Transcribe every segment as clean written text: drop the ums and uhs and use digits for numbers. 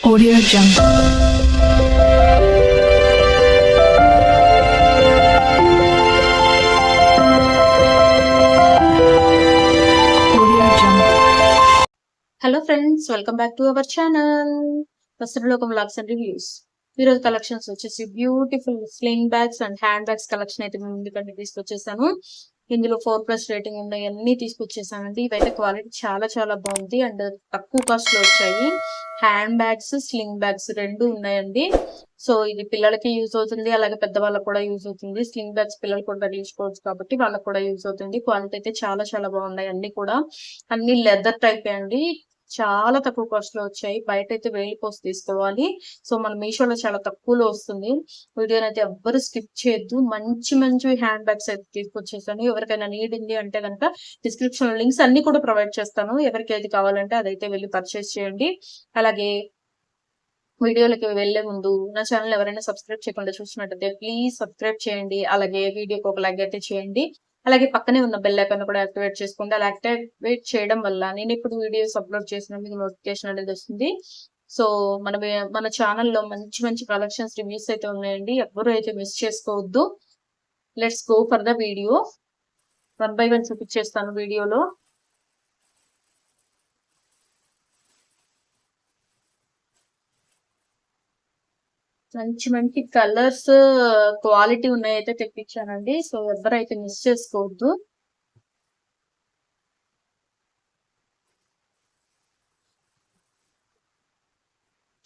Audio Jungle. Hello friends, welcome back to our channel Vastralokam vlogs and reviews. ఈరోజు collections వచ్చేసి beautiful sling bags and hand bags collection అయితే మేము ముందుకంటే తీసుకొచ్చేసాను. ఇందులో 4+ rating ఉన్నాయి, అన్ని తీసుకొచ్చేసానండి. ఇవైతే క్వాలిటీ చాలా చాలా బాగుంది అండ్ తక్కువ కాస్ట్ లో వచ్చాయి. హ్యాండ్ బ్యాగ్స్, స్లింగ్ బ్యాగ్స్ రెండు ఉన్నాయండి. సో ఇది పిల్లలకి యూజ్ అవుతుంది, అలాగే పెద్దవాళ్ళకి కూడా యూజ్ అవుతుంది. స్లింగ్ బ్యాగ్స్ పిల్లలు కూడా తీసుకోవచ్చు కాబట్టి వాళ్ళకి కూడా యూజ్ అవుతుంది. క్వాలిటీ అయితే చాలా చాలా బాగున్నాయి. అన్ని లెదర్ టైప్ అండి. చాలా తక్కువ కాస్ట్ లో వచ్చాయి. బయట అయితే 1000 పోస్ట్ తీసుకోవాలి. సో మన మీషోలో చాలా తక్కువలో వస్తుంది. వీడియోని అయితే ఎవ్వరు స్కిప్ చేయొద్దు. మంచి మంచి హ్యాండ్ బ్యాగ్స్ అయితే తీసుకొచ్చేసాను. ఎవరికైనా నీడ్ ఉంది అంటే కనుక డిస్క్రిప్షన్ లో లింక్స్ అన్ని కూడా ప్రొవైడ్ చేస్తాను. ఎవరికి ఏది కావాలంటే అదైతే వెళ్ళి పర్చేస్ చేయండి. అలాగే వీడియోలకి వెళ్లే ముందు నా ఛానల్ ఎవరైనా సబ్స్క్రైబ్ చేయకుండా చూసినట్టయితే ప్లీజ్ సబ్స్క్రైబ్ చేయండి. అలాగే వీడియోకి ఒక లైక్ అయితే చేయండి. అలాగే పక్కనే ఉన్న బెల్ ఐకాన్ కూడా యాక్టివేట్ చేసుకోండి. అలా యాక్టివేట్ చేయడం వల్ల నేను ఇప్పుడు వీడియోస్ అప్లోడ్ చేసిన మీకు నోటిఫికేషన్ అనేది వస్తుంది. సో మన ఛానల్లో మంచి మంచి కలెక్షన్స్ రివ్యూస్ అయితే ఉన్నాయండి. ఎవరు అయితే మిస్ చేసుకోవద్దు. Let's go for the video. 1 by 1 చూపించేస్తాను వీడియోలో. మంచి మంచి కలర్స్, క్వాలిటీ ఉన్నాయైతే తెప్పించానండి. సో ఎవరైతే మిస్ చేసుకోవద్దు.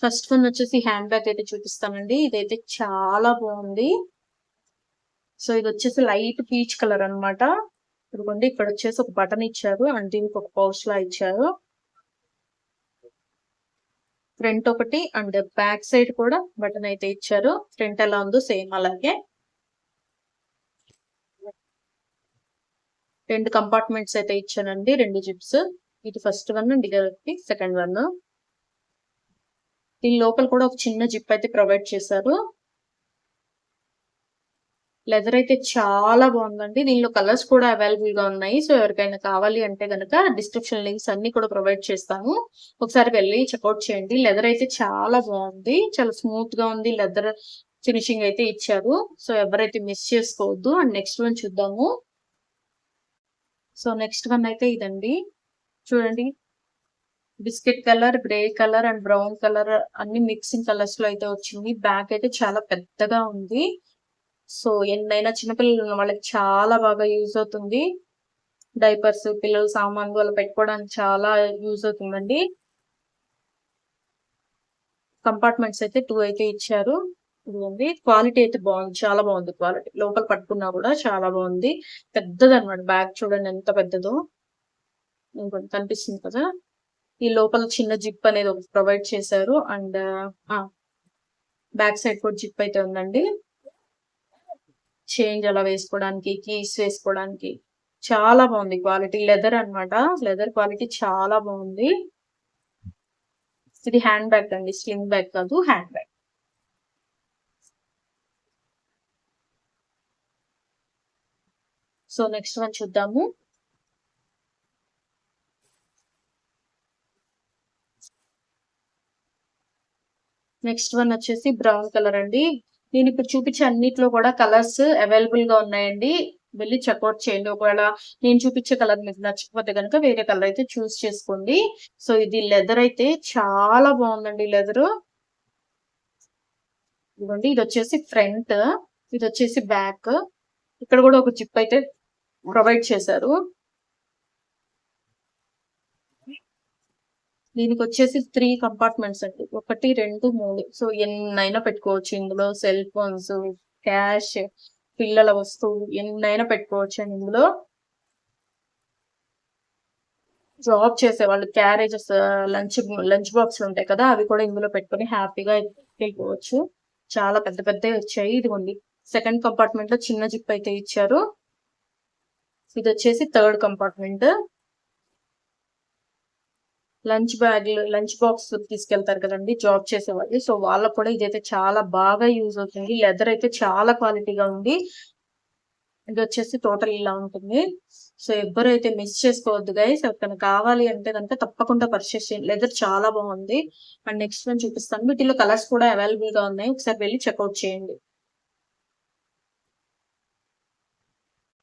ఫస్ట్ వన్ వచ్చేసి హ్యాండ్ బ్యాగ్ అయితే చూపిస్తానండి. ఇదైతే చాలా బాగుంది. సో ఇది వచ్చేసి లైట్ పీచ్ కలర్ అనమాట. ఇదిగోండి, ఇక్కడ వచ్చేసి ఒక బటన్ ఇచ్చారు అండ్ దీనికి ఒక పౌచ్ లా ఇచ్చారు. ఫ్రంట్ ఒకటి అండ్ బ్యాక్ సైడ్ కూడా బటన్ అయితే ఇచ్చారు. ఫ్రంట్ ఎలా ఉందో సేమ్ అలాగే. 2 కంపార్ట్మెంట్స్ అయితే ఇచ్చానండి, 2 జిప్స్. ఇది ఫస్ట్ వన్ అండ్ ఇది సెకండ్ వన్. దీని లోపల కూడా ఒక చిన్న జిప్ అయితే ప్రొవైడ్ చేశారు. లెదర్ అయితే చాలా బాగుందండి. దీనిలో కలర్స్ కూడా అవైలబుల్ గా ఉన్నాయి. సో ఎవరికైనా కావాలి అంటే గనక డిస్క్రిప్షన్ లింక్స్ అన్ని కూడా ప్రొవైడ్ చేస్తాను. ఒకసారి వెళ్ళి చెక్అవుట్ చేయండి. లెదర్ అయితే చాలా బాగుంది, చాలా స్మూత్ గా ఉంది. లెదర్ ఫినిషింగ్ అయితే ఇచ్చారు. సో ఎవరైతే మిస్ చేసుకోవద్దు. అండ్ నెక్స్ట్ వన్ చూద్దాము. సో నెక్స్ట్ వన్ అయితే ఇదండి, చూడండి. Biscuit colour, grey colour and brown colour అన్ని మిక్సింగ్ కలర్స్ లో అయితే వచ్చింది. బ్యాగ్ అయితే చాలా పెద్దగా ఉంది. సో ఎన్నైనా చిన్నపిల్లలు ఉన్న వాళ్ళకి చాలా బాగా యూజ్ అవుతుంది. డైపర్స్, పిల్లల సామాన్లు అలా పెట్టుకోవడానికి చాలా యూజ్ అవుతుందండి. కంపార్ట్మెంట్స్ అయితే 2 అయితే ఇచ్చారు. ఇదిగోండి, క్వాలిటీ అయితే బాగుంది, చాలా బాగుంది క్వాలిటీ. లోపల పట్టుకున్నా కూడా చాలా బాగుంది. పెద్దది అనమాట బ్యాగ్, చూడండి ఎంత పెద్దదో. ఇంకొంచెం కనిపిస్తుంది కదా. ఈ లోపల చిన్న జిప్ అనేది ఒకటి ప్రొవైడ్ చేశారు అండ్ బ్యాక్ సైడ్ కూడా జిప్ అయితే ఉందండి. చేంజ్ అలా వేసుకోవడానికి, కీస్ వేసుకోవడానికి చాలా బాగుంది క్వాలిటీ. లెదర్ అనమాట, లెదర్ క్వాలిటీ చాలా బాగుంది. ఇది హ్యాండ్ బ్యాగ్ అండి, స్లింగ్ బ్యాగ్ కాదు, hand bag. So next one చూద్దాము. నెక్స్ట్ వన్ వచ్చేసి బ్రౌన్ కలర్ అండి. నేను ఇప్పుడు చూపించే అన్నిట్లో కూడా కలర్స్ అవైలబుల్ గా ఉన్నాయండి. వెళ్ళి చెక్అవుట్ చేయండి. ఒకవేళ నేను చూపించే కలర్ మీకు నచ్చకపోతే కనుక వేరే కలర్ అయితే చూస్ చేసుకోండి. సో ఇది లెదర్ అయితే చాలా బాగుందండి. లెదర్ ఇదిగోండి, ఇది వచ్చేసి ఫ్రంట్, ఇది వచ్చేసి బ్యాక్. ఇక్కడ కూడా ఒక జిప్ అయితే ప్రొవైడ్ చేశారు. దీనికి వచ్చేసి 3 కంపార్ట్మెంట్స్ అండి, 1, 2, 3. సో ఎన్నైనా పెట్టుకోవచ్చు ఇందులో. సెల్ ఫోన్స్, క్యాష్, పిల్లల వస్తువు ఎన్నైనా పెట్టుకోవచ్చు అండి ఇందులో. జాబ్ చేసే వాళ్ళు క్యారేజెస్, లంచ్ బాక్స్ ఉంటాయి కదా, అవి కూడా ఇందులో పెట్టుకొని హ్యాపీగా వెళ్ళిపోవచ్చు. చాలా పెద్ద పెద్దవి వచ్చాయి. ఇదిగోండి, సెకండ్ కంపార్ట్మెంట్ లో చిన్న జిప్ అయితే ఇచ్చారు. ఇది వచ్చేసి 3rd కంపార్ట్మెంట్. లంచ్ బాక్స్ తీసుకెళ్తారు కదండి జాబ్ చేసే వాళ్ళు. సో వాళ్ళకు కూడా ఇదైతే చాలా బాగా యూజ్ అవుతుంది. లెదర్ అయితే చాలా క్వాలిటీగా ఉంది. ఇది వచ్చేసి టోటల్ ఇలా ఉంటుంది. సో ఎవ్వరైతే మిస్ చేసుకోవద్దు గైస్. ఎవరికైనా కావాలి అంటే కనుక తప్పకుండా పర్చేస్ చేయండి. లెదర్ చాలా బాగుంది. అండ్ నెక్స్ట్ వన్ చూపిస్తాను. వీటిలో కలర్స్ కూడా అవైలబుల్ గా ఉన్నాయి. ఒకసారి వెళ్ళి చెక్అవుట్ చేయండి.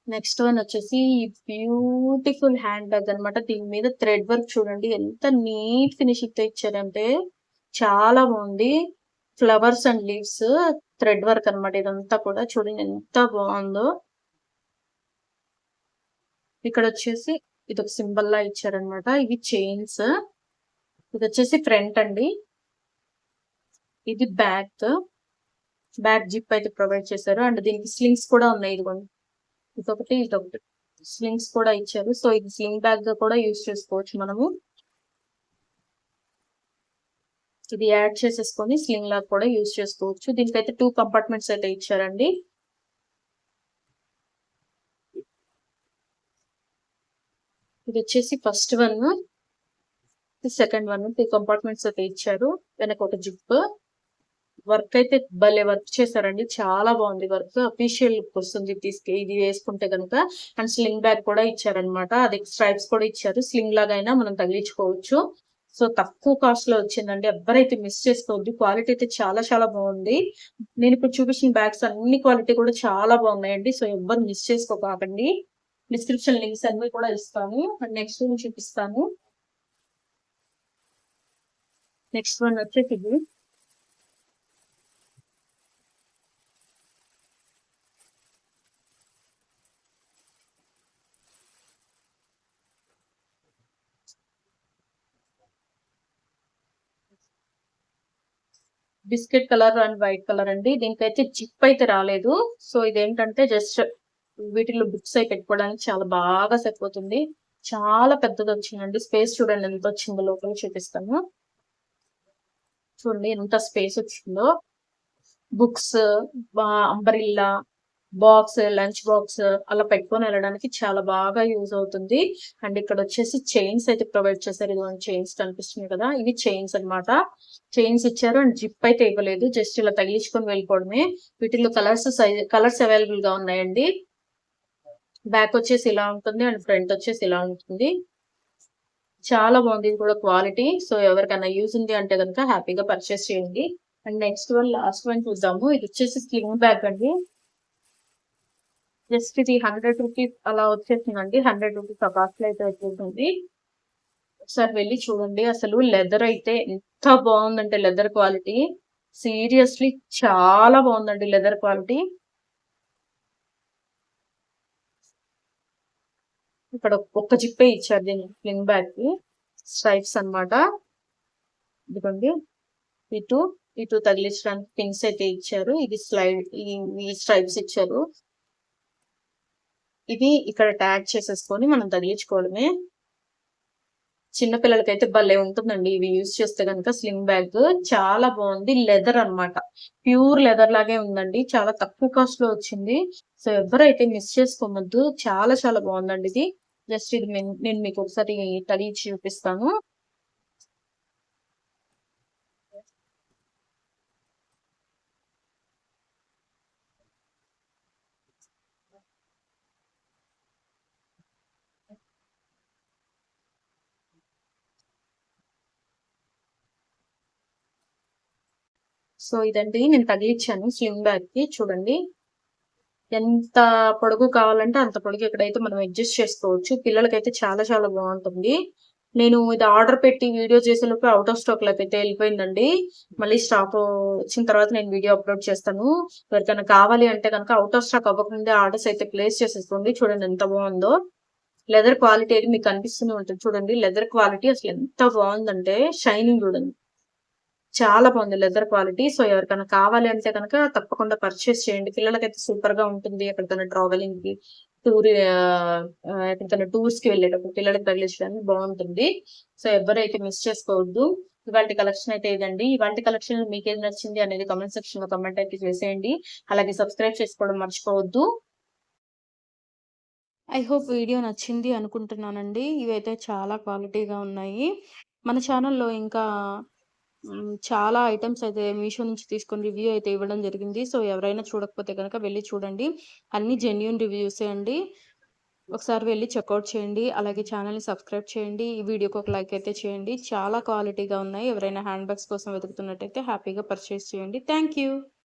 నెక్స్ట్ వన్ వచ్చేసి బ్యూటిఫుల్ హ్యాండ్ బ్యాగ్ అనమాట. దీని మీద థ్రెడ్ వర్క్ చూడండి ఎంత నీట్ ఫినిషింగ్ తో ఇచ్చారంటే చాలా బాగుంది. Flowers and leaves thread work అనమాట. ఇదంతా కూడా చూడండి ఎంత బాగుందో. ఇక్కడ వచ్చేసి ఇది ఒక సింబల్ లా ఇచ్చారనమాట. ఇవి చైన్స్. ఇది వచ్చేసి ఫ్రంట్ అండి. ఇది బ్యాక్. బ్యాక్ జిప్ అయితే ప్రొవైడ్ చేశారు. అండ్ దీనికి స్లింగ్స్ కూడా ఉన్నాయి. ఇదిగోండి, ఇదొకటి స్లింగ్స్ కూడా ఇచ్చారు. సో ఇది స్లింగ్ బ్యాగ్ గా కూడా యూజ్ చేసుకోవచ్చు మనము. ఇది యాడ్ చేసేసుకొని స్లింగ్ లాగా కూడా యూజ్ చేసుకోవచ్చు. దీనికైతే 2 కంపార్ట్మెంట్స్ అయితే ఇచ్చారండి. ఇది వచ్చేసి first one, second one. 2 compartments అయితే ఇచ్చారు. వెనక ఒక జిప్. వర్క్ అయితే భలే వర్క్ చేశారండి. చాలా బాగుంది వర్క్. అఫీషియల్ లుక్ వస్తుంది ఇది వేసుకుంటే కనుక. అండ్ స్లింగ్ బ్యాగ్ కూడా ఇచ్చారనమాట. అది స్ట్రైప్స్ కూడా ఇచ్చారు. స్లింగ్ లాగా అయినా మనం తగిలించుకోవచ్చు. సో తక్కువ కాస్ట్ లో వచ్చిందండి. ఎవరైతే మిస్ చేసుకోవద్దు. క్వాలిటీ అయితే చాలా చాలా బాగుంది. నేను ఇప్పుడు చూపించిన బ్యాగ్స్ అన్ని క్వాలిటీ కూడా చాలా బాగున్నాయండి. సో ఎవ్వరు మిస్ చేసుకోకండి. డిస్క్రిప్షన్ లింక్స్ అన్ని కూడా ఇస్తాను. అండ్ నెక్స్ట్ వన్ చూపిస్తాను. నెక్స్ట్ వన్ వచ్చేసి ఇది biscuit colour and white colour అండి. దీనికైతే జిప్ అయితే రాలేదు. సో ఇదేంటంటే జస్ట్ వీటిలో బుక్స్ అయి పెట్టుకోవడానికి చాలా బాగా సరిపోతుంది. చాలా పెద్దది వచ్చిందండి. స్పేస్ చూడండి ఎంత వచ్చిందో. లోపల చూపిస్తాను చూడండి ఎంత స్పేస్ వచ్చిందో. Books, umbrella, box, lunch box అలా పెట్టుకొని వెళ్ళడానికి చాలా బాగా యూజ్ అవుతుంది. అండ్ ఇక్కడ వచ్చేసి చైన్స్ అయితే ప్రొవైడ్ చేశారు. ఇదిగోండి చైన్స్ కనిపిస్తున్నాయి కదా, ఇవి చైన్స్ అనమాట. చైన్స్ ఇచ్చారు. అండ్ జిప్ అయితే ఇవ్వలేదు. జస్ట్ ఇలా తగిలించుకొని వెళ్ళిపోవడమే. వీటిలో కలర్స్ అవైలబుల్ గా ఉన్నాయండి. బ్యాక్ వచ్చేసి ఇలా ఉంటుంది. అండ్ ఫ్రంట్ వచ్చేసి ఇలా ఉంటుంది. చాలా బాగుంది ఇది కూడా క్వాలిటీ. సో ఎవరికైనా యూజ్ ఉంది అంటే కనుక హ్యాపీగా పర్చేస్ చేయండి. And next one, last one చూద్దాము. ఇది వచ్చేసి స్లింగ్ బ్యాగ్ అండి. జస్ట్ ఇది 100 రూపీస్ అలా వచ్చేసిందండి. 100 రూపీస్ ఆ కాస్ట్ లో అయితే వచ్చేసింది. ఒకసారి వెళ్ళి చూడండి. అసలు లెదర్ అయితే ఎంత బాగుందంటే లెదర్ క్వాలిటీ సీరియస్లీ చాలా బాగుందండి లెదర్ క్వాలిటీ. ఇక్కడ ఒక్క జిప్పే ఇచ్చారు దీనికి స్లింగ్ బ్యాగ్ కి. స్ట్రైప్స్ అనమాట. ఇదిగోండి ఇటు ఇటు తగిలించడానికి పిన్స్ అయితే ఇచ్చారు. ఇది స్లైడ్ ఈ స్ట్రైప్స్ ఇచ్చారు. ఇది ఇక్కడ ట్యాగ్ చేసేసుకొని మనం తగిలించుకోవడమే. చిన్న పిల్లలకైతే భలే ఉంటుందండి ఇవి యూజ్ చేస్తే కనుక. స్లింగ్ బ్యాగ్ చాలా బాగుంది. లెదర్ అన్నమాట. ప్యూర్ లెదర్ లాగే ఉందండి. చాలా తక్కువ కాస్ట్ లో వచ్చింది. సో ఎవరైతే మిస్ చేసుకోవద్దు. చాలా చాలా బాగుందండి ఇది. జస్ట్ ఇది నేను మీకు ఒకసారి తగిలించి చూపిస్తాను. సో ఇదండి నేను తగిలించాను స్లింగ్ బ్యాగ్ కి. చూడండి ఎంత పొడుగు కావాలంటే అంత పొడుగు ఇక్కడైతే మనం అడ్జస్ట్ చేసుకోవచ్చు. పిల్లలకైతే చాలా చాలా బాగుంటుంది. నేను ఇది ఆర్డర్ పెట్టి వీడియో చేసేలోపు అవుట్ ఆఫ్ స్టాక్ లోకి అయితే వెళ్ళిపోయిందండి. మళ్ళీ స్టాక్ వచ్చిన తర్వాత నేను వీడియో అప్లోడ్ చేస్తాను. ఎవరికైనా కావాలి అంటే కనుక అవుట్ ఆఫ్ స్టాక్ అవ్వకముందే ఆర్డర్స్ అయితే ప్లేస్ చేసేసుకోండి. చూడండి ఎంత బాగుందో. లెదర్ క్వాలిటీ అయితే మీకు కనిపిస్తూనే ఉంటుంది. చూడండి లెదర్ క్వాలిటీ అసలు ఎంత బాగుందంటే షైనింగ్ చూడండి. చాలా బాగుంది లెదర్ క్వాలిటీ. సో ఎవరికైనా కావాలి అంటే కనుక తప్పకుండా పర్చేస్ చేయండి. పిల్లలకైతే సూపర్ గా ఉంటుంది. ఎక్కడికైనా ట్రావెలింగ్ కి, ఎక్కడికైనా టూర్స్ కి వెళ్ళేటప్పుడు పిల్లలకి తగిలించడానికి బాగుంటుంది. సో ఎవరైతే మిస్ చేసుకోవద్దు. ఇవాళ కలెక్షన్ అయితే ఇదండి. ఇవాళ కలెక్షన్ మీకు ఏది నచ్చింది అనేది కమెంట్ సెక్షన్ లో కమెంట్ అయితే చేసేయండి. అలాగే సబ్స్క్రైబ్ చేసుకోవడం మర్చిపోవద్దు. ఐ హోప్ వీడియో నచ్చింది అనుకుంటున్నానండి. ఇవైతే చాలా క్వాలిటీగా ఉన్నాయి. మన ఛానల్లో ఇంకా చాలా ఐటెమ్స్ అయితే మీషో నుంచి తీసుకొని రివ్యూ అయితే ఇవ్వడం జరిగింది. సో, ఎవరైనా చూడకపోతే గనక వెళ్లి చూడండి. అన్నీ జెన్యూన్ రివ్యూసే అండి. ఒకసారి వెళ్లి చెక్‌ఔట్ చేయండి. అలాగే ఛానెల్‌ని సబ్స్క్రైబ్ చేయండి. ఈ వీడియోకి ఒక లైక్ అయితే చేయండి. చాలా క్వాలిటీగా ఉన్నాయి. ఎవరైనా హ్యాండ్ బ్యాగ్స్ కోసం వెతుకుతున్నట్టయితే హ్యాపీగా పర్చేస్ చేయండి. Thank you.